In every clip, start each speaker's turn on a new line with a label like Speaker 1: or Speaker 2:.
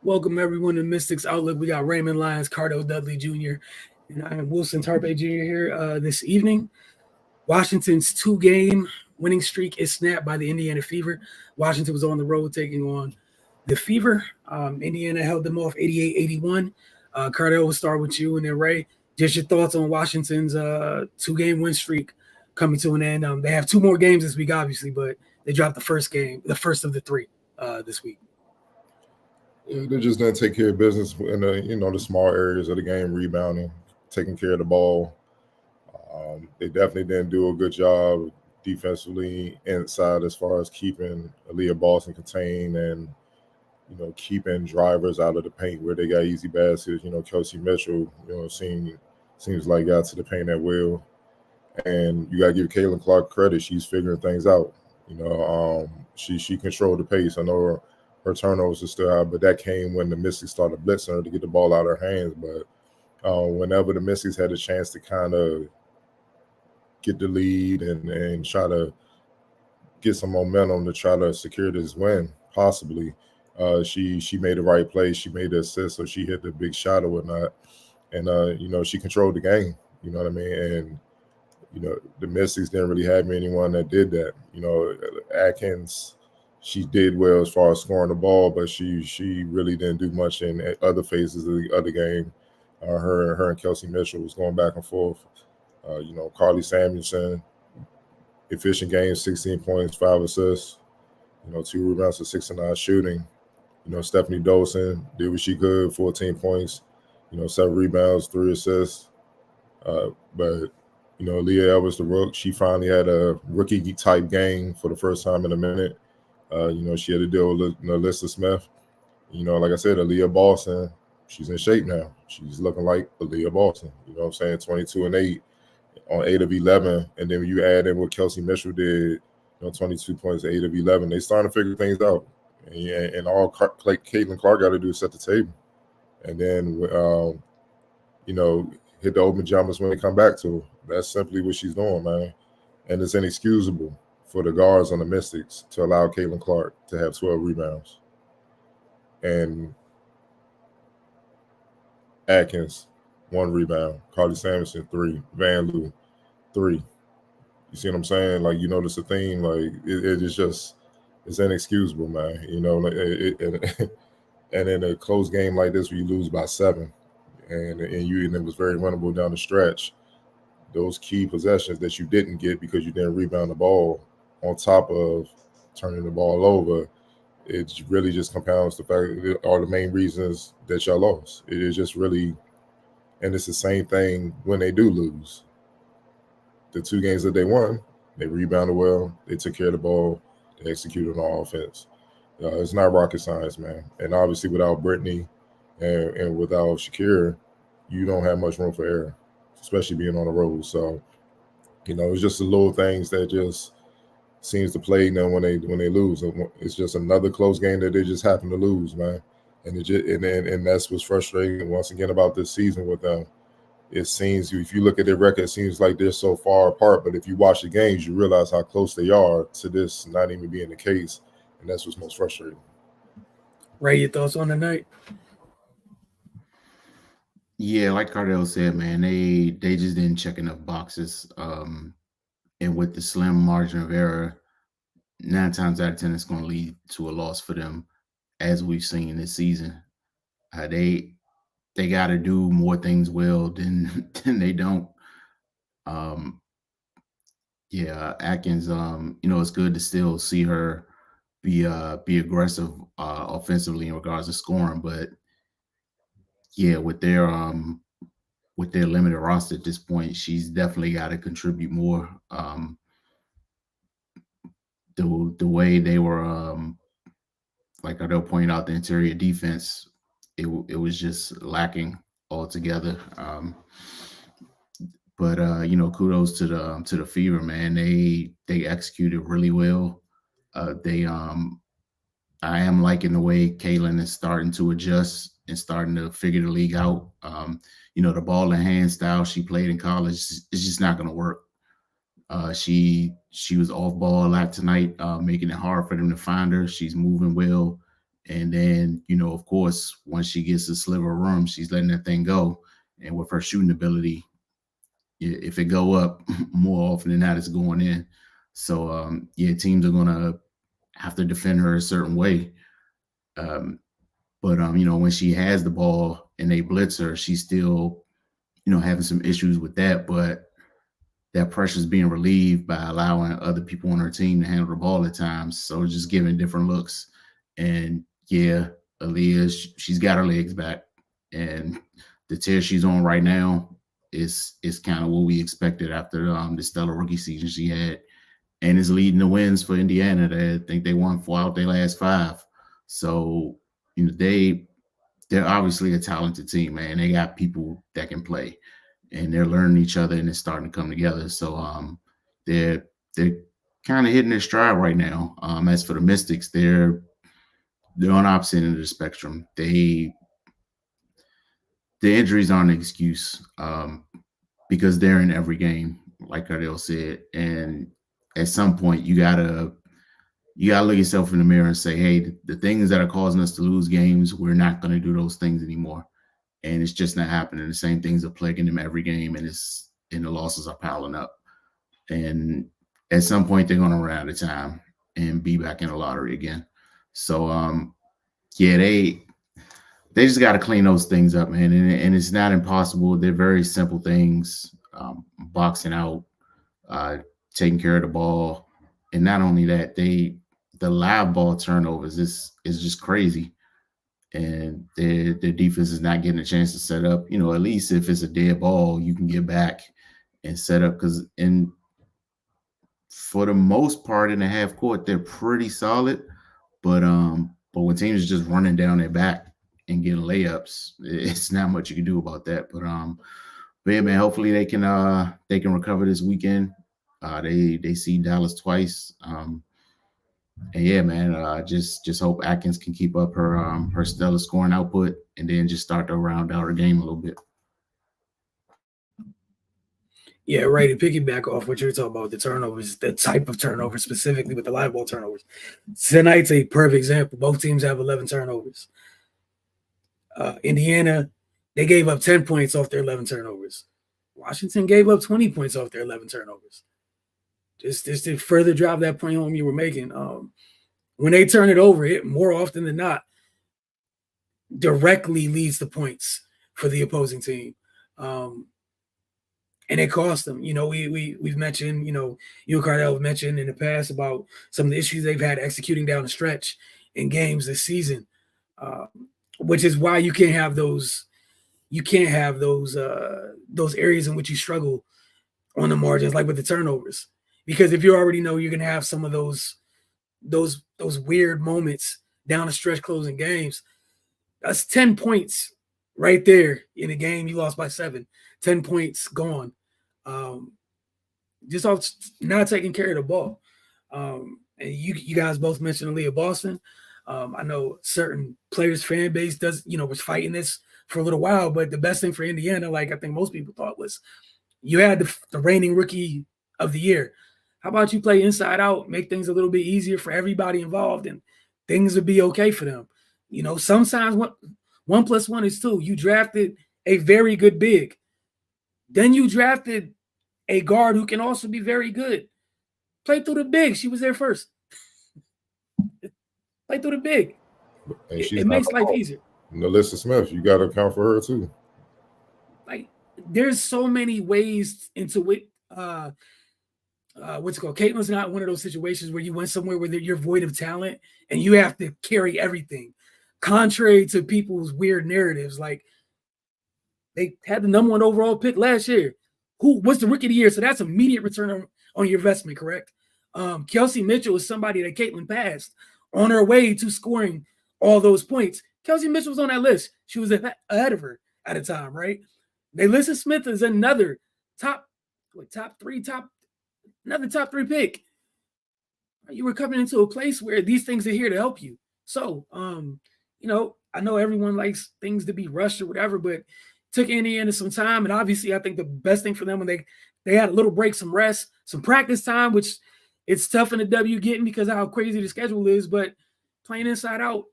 Speaker 1: Welcome everyone to Mystics Outlook. We got Raymond Lyons, Cardo Dudley Jr., and I am Wilson Tarpe Jr. here this evening. Washington's two-game winning streak is snapped by the Indiana Fever. Washington was on the road taking on the Fever. Indiana held them off 88-81. Cardo, we'll start with you, and then Ray. Just your thoughts on Washington's two-game win streak coming to an end. They have two more games this week, obviously, but they dropped the first of the three this week.
Speaker 2: Yeah, they just didn't take care of business in the small areas of the game, rebounding, taking care of the ball. They definitely didn't do a good job defensively inside as far as keeping Aaliyah Boston contained and keeping drivers out of the paint where they got easy baskets. Kelsey Mitchell, seems like got to the paint at will, and you got to give Caitlin Clark credit. She's figuring things out. She controlled the pace. I know her turnovers are still high, but that came when the Mystics started blitzing her to get the ball out of her hands. But whenever the Mystics had a chance to kind of get the lead and try to get some momentum to try to secure this win, possibly, she made the right play. She made the assist, so she hit the big shot or whatnot. And, she controlled the game, you know what I mean? And, the Mystics didn't really have anyone that did that. Atkins, she did well as far as scoring the ball, but she really didn't do much in other phases of the other game. Her and Kelsey Mitchell was going back and forth. Carly Samuelson, efficient game, 16 points, 5 assists, 2 rebounds for 6 and 9 shooting. Stephanie Dolson did what she could, 14 points, 7 rebounds, 3 assists. But Leah Elvis, the rook, she finally had a rookie type game for the first time in a minute. She had to deal with Alyssa Smith. Like I said, Aaliyah Boston, she's in shape now. She's looking like Aaliyah Boston. 22 and 8 on 8 of 11. And then when you add in what Kelsey Mitchell did, 22 points, 8 of 11, they starting to figure things out. And all Caitlin Clark got to do is set the table. And then, hit the open jumpers when they come back to her. That's simply what she's doing, man. And it's inexcusable for the guards on the Mystics to allow Caitlin Clark to have 12 rebounds. And Atkins, 1 rebound. Carly Samuelson, 3. Van Loo, 3. You see what I'm saying? Like, notice a theme. Like, it is just, it's inexcusable, man. And in a close game like this where you lose by 7, and it was very winnable down the stretch, those key possessions that you didn't get because you didn't rebound the ball, on top of turning the ball over, it really just compounds the fact that are the main reasons that y'all lost. It is just really, and it's the same thing when they do lose. The 2 games that they won, they rebounded well, they took care of the ball, they executed on offense. It's not rocket science, man. And obviously without Brittany and without Shakira, you don't have much room for error, especially being on the road. So, it's just the little things that just seems to plague them when they lose. It's just another close game that they just happen to lose, man. And that's what's frustrating once again about this season with them. It seems, if you look at their record, it seems like they're so far apart. But if you watch the games, you realize how close they are to this not even being the case. And that's what's most frustrating.
Speaker 1: Ray, your thoughts on the night?
Speaker 3: Yeah, like Cardell said, man, they just didn't check enough boxes. And with the slim margin of error, 9 times out of 10, it's going to lead to a loss for them, as we've seen this season. They got to do more things well than they don't. Atkins. It's good to still see her be aggressive offensively in regards to scoring, but yeah, with their limited roster at this point, she's definitely got to contribute more. The way they were, like Ardell pointed out, the interior defense, it was just lacking altogether. But kudos to the Fever, man. They executed really well. I am liking the way Kaylin is starting to adjust and starting to figure the league out. The ball in hand style she played in college is just not going to work. She was off ball a lot tonight, making it hard for them to find her. She's moving well And then, of course, once she gets a sliver of room, she's letting that thing go. And with her shooting ability, if it go up, more often than not, it's going in. So, teams are going to have to defend her a certain way. But when she has the ball and they blitz her, she's still, having some issues with that. But that pressure is being relieved by allowing other people on her team to handle the ball at times. So just giving different looks. And yeah, Aaliyah, she's got her legs back. And the tear she's on right now is kind of what we expected after the stellar rookie season she had. And is leading the wins for Indiana. I think they won 4 out their last 5. So, they're obviously a talented team, man. They got people that can play, and they're learning each other, and it's starting to come together. So, they're kind of hitting their stride right now. As for the Mystics, they're on opposite end of the spectrum. The injuries aren't an excuse because they're in every game, like Cardell said, and at some point you gotta look yourself in the mirror and say, hey, the things that are causing us to lose games, we're not going to do those things anymore. And it's just not happening. The same things are plaguing them every game, and the losses are piling up. And at some point they're going to run out of time and be back in the lottery again. So they just got to clean those things up, man. And it's not impossible. They're very simple things. Boxing out, taking care of the ball. And not only that, the live ball turnovers is just crazy. And their defense is not getting a chance to set up. At least if it's a dead ball, you can get back and set up. And for the most part in the half court, they're pretty solid. But when teams are just running down their back and getting layups, it's not much you can do about that. But yeah, man, hopefully they can recover this weekend. They see Dallas twice. And yeah, man, just hope Atkins can keep up her stellar scoring output and then just start to round out her game a little bit.
Speaker 1: Yeah, right. And piggyback off what you're talking about, the turnovers, the type of turnovers specifically with the live ball turnovers. Tonight's a perfect example. Both teams have 11 turnovers. Indiana, they gave up 10 points off their 11 turnovers. Washington gave up 20 points off their 11 turnovers. Just to further drive that point home you were making. When they turn it over, it more often than not directly leads to points for the opposing team. And it cost them. We've mentioned, you and Cardell have mentioned in the past about some of the issues they've had executing down the stretch in games this season, which is why you can't have those areas in which you struggle on the margins, like with the turnovers. Because if you already know you're gonna have some of those weird moments down the stretch closing games, that's 10 points right there in a game you lost by 7. 10 points gone. Just off not taking care of the ball. And you guys both mentioned Aaliyah Boston. I know certain players' fan base was fighting this for a little while, but the best thing for Indiana, like I think most people thought, was you had the reigning rookie of the year. How about you play inside out, make things a little bit easier for everybody involved, and things would be okay for them. Sometimes 1 + 1 is 2. You drafted a very good big. Then you drafted a guard who can also be very good. Play through the big. She was there first. Play through the big.
Speaker 2: And
Speaker 1: it makes life easier.
Speaker 2: Alyssa Smith, you got to account for her too.
Speaker 1: Like, there's so many ways into it. What's it called? Caitlin's not one of those situations where you went somewhere where you're void of talent and you have to carry everything. Contrary to people's weird narratives, like they had the #1 overall pick last year. Who was the rookie of the year? So that's immediate return on your investment, correct? Kelsey Mitchell is somebody that Caitlin passed on her way to scoring all those points. Kelsey Mitchell was on that list. She was ahead of her at the time, right? Alyssa Smith is another top 3 pick. You were coming into a place where these things are here to help you. So, I know everyone likes things to be rushed or whatever, but took Indiana some time. And obviously, I think the best thing for them when they had a little break, some rest, some practice time, which it's tough in the W getting because of how crazy the schedule is. But playing inside out,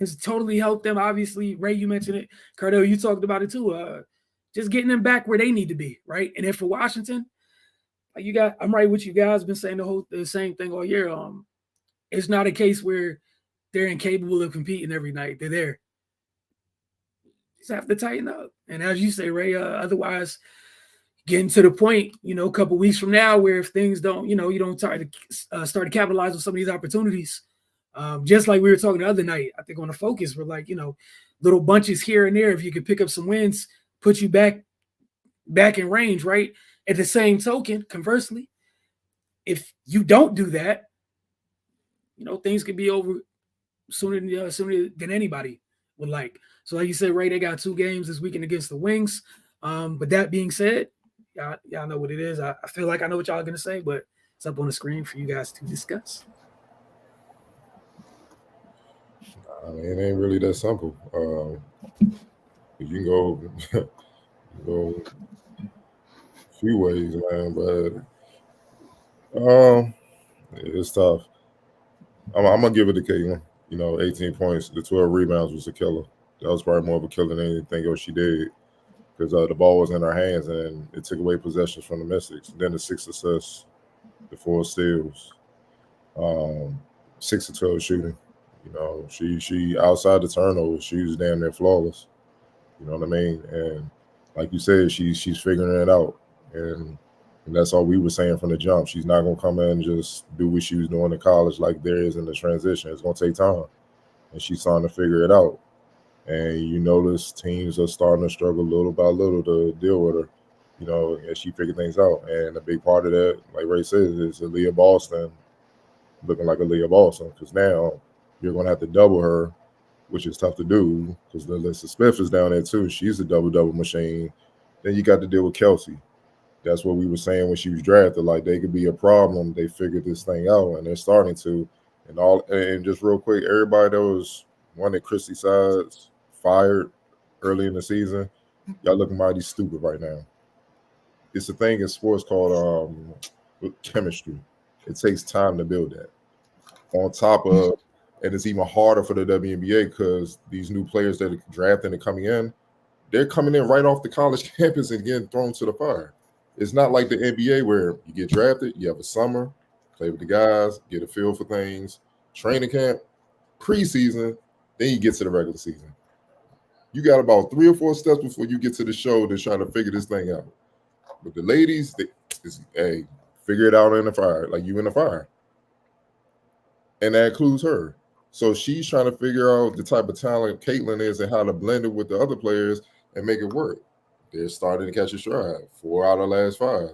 Speaker 1: has totally helped them. Obviously, Ray, you mentioned it. Cardell, you talked about it too. Just getting them back where they need to be, right? And then for Washington, I'm right with you guys. Been saying the same thing all year. It's not a case where they're incapable of competing every night. They're there. Just have to tighten up. And as you say, Ray, otherwise getting to the point, a couple weeks from now where if things don't, you don't start to capitalize on some of these opportunities. Just like we were talking the other night, I think on the focus, we're like, little bunches here and there. If you could pick up some wins, put you back in range, right? At the same token, conversely, if you don't do that, things could be over sooner than anybody would like. So like you said, Ray, they got 2 games this weekend against the Wings. But that being said, y'all know what it is. I feel like I know what y'all are going to say, but it's up on the screen for you guys to discuss.
Speaker 2: I mean, it ain't really that simple. You can go a few ways, man, but it's tough. I'm gonna give it to Caitlin. 18 points, the 12 rebounds was a killer. That was probably more of a killer than anything else she did, because the ball was in her hands and it took away possessions from the Mystics. Then the 6 assists, the 4 steals, 6 of 12 shooting. She outside the turnovers, she was damn near flawless. You know what I mean? And like you said, she's figuring it out, and that's all we were saying from the jump. She's not gonna come in and just do what she was doing in college like there is in the transition. It's gonna take time, and she's starting to figure it out. And you notice teams are starting to struggle little by little to deal with her, as she figured things out. And a big part of that, like Ray says, is Aaliyah Boston looking like Aaliyah Boston, because now you're going to have to double her, which is tough to do because Alyssa Smith is down there too. She's a double machine. Then you got to deal with Kelsey. That's what we were saying when she was drafted. Like, they could be a problem. They figured this thing out, and they're starting to. And just real quick, everybody that was one at Christy Sides fired early in the season, y'all looking mighty stupid right now. It's a thing in sports called chemistry. It takes time to build that. On top of, and it's even harder for the WNBA because these new players that are drafting and coming in, they're coming in right off the college campus and getting thrown to the fire. It's not like the NBA where you get drafted, you have a summer, play with the guys, get a feel for things, training camp, preseason, then you get to the regular season. You got about 3 or 4 steps before you get to the show to try to figure this thing out. But the ladies, hey, figure it out in the fire, like you in the fire. And that includes her. So she's trying to figure out the type of talent Caitlin is and how to blend it with the other players and make it work. They're starting to catch a stride. 4 out of the last 5.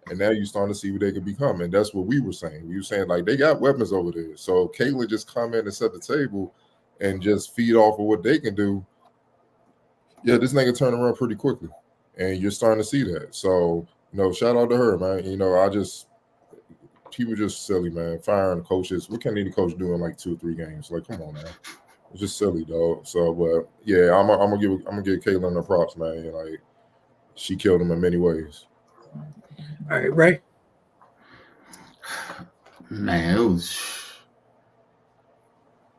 Speaker 2: And now you're starting to see what they can become. And that's what we were saying. We were saying, like, they got weapons over there. So Caitlin just come in and set the table and just feed off of what they can do. Yeah, this nigga turn around pretty quickly. And you're starting to see that. So, shout out to her, man. People just silly, man. Firing coaches. What can any coach do in like 2 or 3 games? Like, come on, man. It's just silly, dog. So, but yeah, I'm gonna give Caitlin the props, man. Like, she killed him in many ways.
Speaker 1: All right, Ray.
Speaker 3: Man,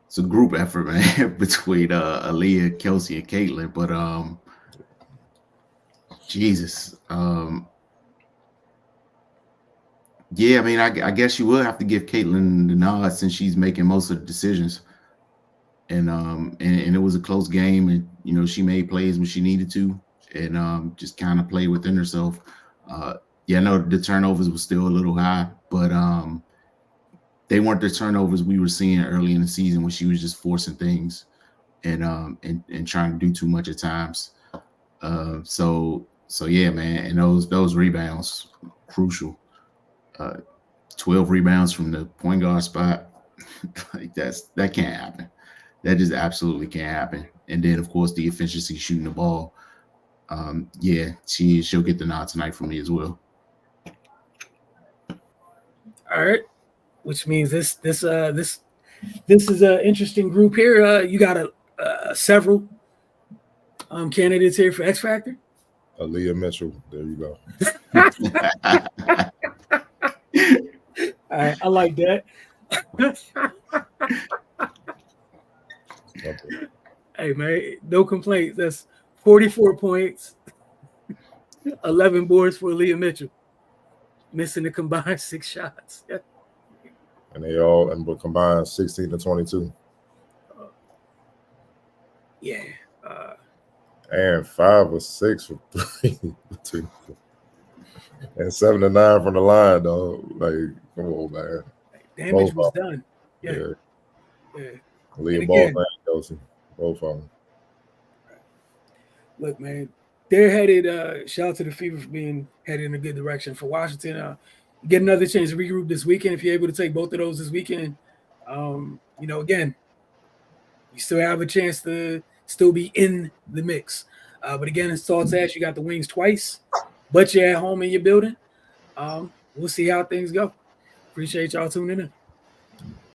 Speaker 3: it's a group effort, man, between Aaliyah, Kelsey, and Caitlin. But Jesus. Yeah, I mean, I guess you would have to give Caitlin the nod since she's making most of the decisions. And it was a close game, and she made plays when she needed to, and just kind of played within herself. Yeah, I know the turnovers were still a little high, but they weren't the turnovers we were seeing early in the season when she was just forcing things and trying to do too much at times. So yeah, man, and those rebounds crucial. 12 rebounds from the point guard spot, like that can't happen. That just absolutely can't happen. And then, of course, the efficiency shooting the ball. Yeah, she'll get the nod tonight from me as well.
Speaker 1: All right, which means this is an interesting group here. You got several candidates here for X Factor.
Speaker 2: Aaliyah Mitchell, there you go.
Speaker 1: All right, I like that.
Speaker 2: Simple.
Speaker 1: Hey, man, no complaints. That's 44 points, 11 boards for Leah Mitchell, missing a combined 6 shots. Yeah.
Speaker 2: And they all combined 16 to 22.
Speaker 1: Yeah.
Speaker 2: And 5 or 6 for 3. And 7 to 9 from the line, though. Like, come on, man.
Speaker 1: Damage was done. Yeah.
Speaker 2: Leah Ball and Kelsey. Both of them.
Speaker 1: Look, man, they're headed. Shout out to the Fever for being headed in a good direction. For Washington, get another chance to regroup this weekend. If you're able to take both of those this weekend, again, you still have a chance to still be in the mix. But again, it's Salt's Ash. You got the Wings twice, but you're at home in your building. We'll see how things go. Appreciate y'all tuning in.